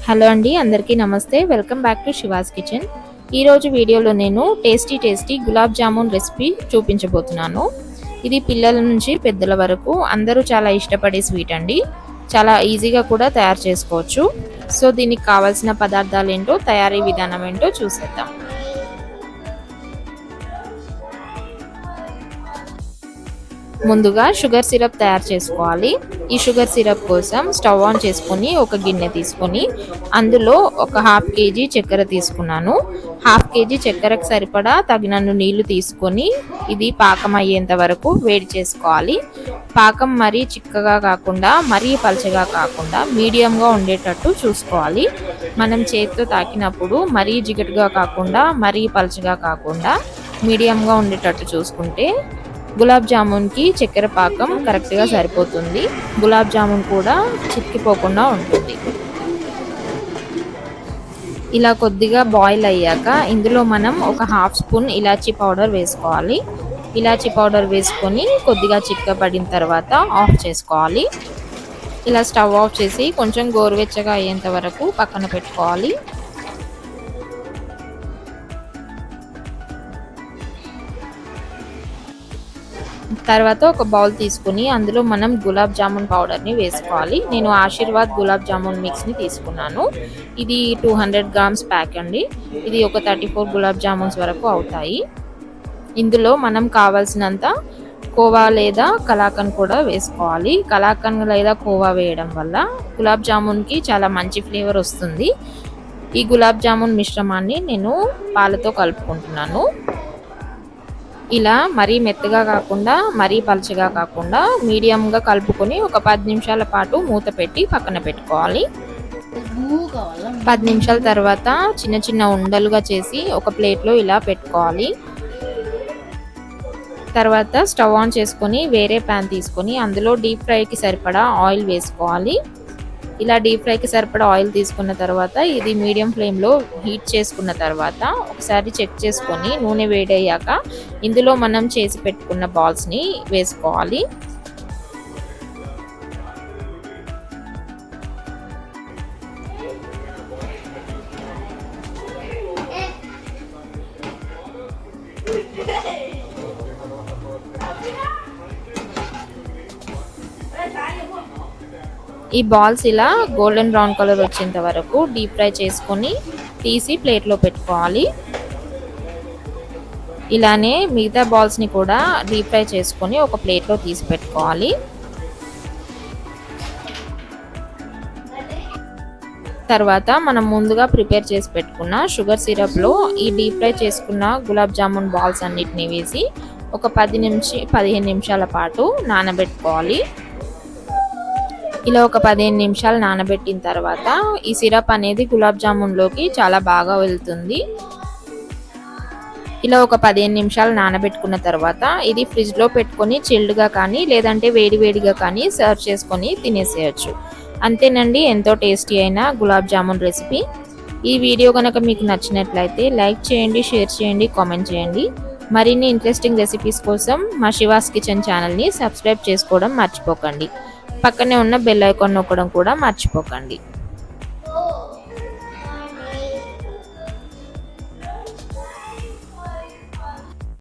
Hello అండి, అందరికీ నమస్తే. Welcome back to she was kitchen. ఈరోజు వీడియోలో నేను టేస్టీ గులాబ్ జామున్ రెసిపీ చూపించబోతున్నాను. ఇది పిల్లల నుంచి పెద్దల వరకు అందరూ చాలా ఇష్టపడే స్వీట్ అండి. చాలా ఈజీగా కూడా తయారు చేసుకోవచ్చు. సో దీనికి కావాల్సిన పదార్థాలు ఏంటో, తయారీ విధానం ఏంటో చూసేద్దాం. ముందుగా షుగర్ సిరప్ తయారు చేసుకోవాలి. ఈ షుగర్ సిరప్ కోసం స్టవ్ ఆన్ చేసుకొని ఒక గిన్నె తీసుకొని అందులో ఒక హాఫ్ కేజీ చక్కెర తీసుకున్నాను. హాఫ్ కేజీ చక్కెరకు సరిపడా తగినన్ని నీళ్లు తీసుకొని ఇది పాకం అయ్యేంత వరకు వేడి చేసుకోవాలి. పాకం మరీ చిక్కగా కాకుండా మరీ పలచగా కాకుండా మీడియంగా ఉండేటట్టు చూసుకోవాలి. మనం చేతితో తాకినప్పుడు మరీ జిగటుగా కాకుండా మరీ పలచగా కాకుండా మీడియంగా ఉండేటట్టు చూసుకుంటే గులాబ్ జామున్కి చక్కెర పాకం కరెక్ట్గా సరిపోతుంది. గులాబ్ జామున్ కూడా చిక్కిపోకుండా ఉంటుంది. ఇలా కొద్దిగా బాయిల్ అయ్యాక ఇందులో మనం ఒక హాఫ్ స్పూన్ ఇలాచీ పౌడర్ వేసుకోవాలి. ఇలాచీ పౌడర్ వేసుకొని కొద్దిగా చిక్కబడిన తర్వాత ఆఫ్ చేసుకోవాలి. ఇలా స్టవ్ ఆఫ్ చేసి కొంచెం గోరువెచ్చగా అయ్యేంత వరకు పక్కన పెట్టుకోవాలి. తర్వాత ఒక బౌల్ తీసుకుని అందులో మనం గులాబ్ జామున్ పౌడర్ని వేసుకోవాలి. నేను ఆశీర్వాద్ గులాబ్ జామున్ మిక్స్ని తీసుకున్నాను. ఇది 200 గ్రామ్స్ ప్యాక్ అండి. ఇది ఒక 34 గులాబ్ జామున్స్ వరకు అవుతాయి. ఇందులో మనం కావాల్సినంత కోవా లేదా కలాకండ్ కూడా వేసుకోవాలి. కలాకండ్ లేదా కోవా వేయడం వల్ల గులాబ్ జామున్కి చాలా మంచి ఫ్లేవర్ వస్తుంది. ఈ గులాబ్ జామున్ మిశ్రమాన్ని నేను పాలతో కలుపుకుంటున్నాను. ఇలా మరీ మెత్తగా కాకుండా మరీ పలచగా కాకుండా మీడియంగా కలుపుకొని ఒక 10 నిమిషాల పాటు మూత పెట్టి పక్కన పెట్టుకోవాలి. 10 నిమిషాల తర్వాత చిన్న చిన్న ఉండలుగా చేసి ఒక ప్లేట్లో ఇలా పెట్టుకోవాలి. తర్వాత స్టవ్ ఆన్ చేసుకొని వేరే ప్యాన్ తీసుకొని అందులో డీప్ ఫ్రైకి సరిపడా ఆయిల్ వేసుకోవాలి. ఇలా డీప్ ఫ్రైకి సరిపడా ఆయిల్ తీసుకున్న తర్వాత ఇది మీడియం ఫ్లేమ్లో హీట్ చేసుకున్న తర్వాత ఒకసారి చెక్ చేసుకొని నూనె వేడయ్యాక ఇందులో మనం చేసి పెట్టుకున్న బాల్స్ని వేసుకోవాలి. ఈ బాల్స్ ఇలా గోల్డెన్ బ్రౌన్ కలర్ వచ్చేంత వరకు డీప్ ఫ్రై చేసుకొని తీసి ప్లేట్లో పెట్టుకోవాలి. ఇలానే మిగతా బాల్స్ని కూడా డీప్ ఫ్రై చేసుకొని ఒక ప్లేట్లో తీసి పెట్టుకోవాలి. తర్వాత మనం ముందుగా ప్రిపేర్ చేసి పెట్టుకున్న షుగర్ సిరప్లో ఈ డీప్ ఫ్రై చేసుకున్న గులాబ్ జామున్ బాల్స్ అన్నిటిని వేసి ఒక 15 నిమిషాల పాటు నానబెట్టుకోవాలి. ఇలా ఒక 15 నిమిషాలు నానబెట్టిన తర్వాత ఈ సిరప్ అనేది గులాబ్ జామున్లోకి చాలా బాగా వెళ్తుంది. ఇలా ఒక 15 నిమిషాలు నానబెట్టుకున్న తర్వాత ఇది ఫ్రిడ్జ్లో పెట్టుకొని చిల్డ్గా కానీ లేదంటే వేడివేడిగా కానీ సర్వ్ చేసుకొని తినేసేయచ్చు. అంతేనండి, ఎంతో టేస్టీ అయిన గులాబ్ జామున్ రెసిపీ. ఈ వీడియో కనుక మీకు నచ్చినట్లయితే లైక్ చేయండి, షేర్ చేయండి, కామెంట్ చేయండి. మరిన్ని ఇంట్రెస్టింగ్ రెసిపీస్ కోసం మా శివాస్ కిచెన్ ఛానల్ని సబ్స్క్రైబ్ చేసుకోవడం మర్చిపోకండి. పక్కనే ఉన్న బెల్ ఐకాన్ నొక్కడం కూడా మర్చిపోకండి.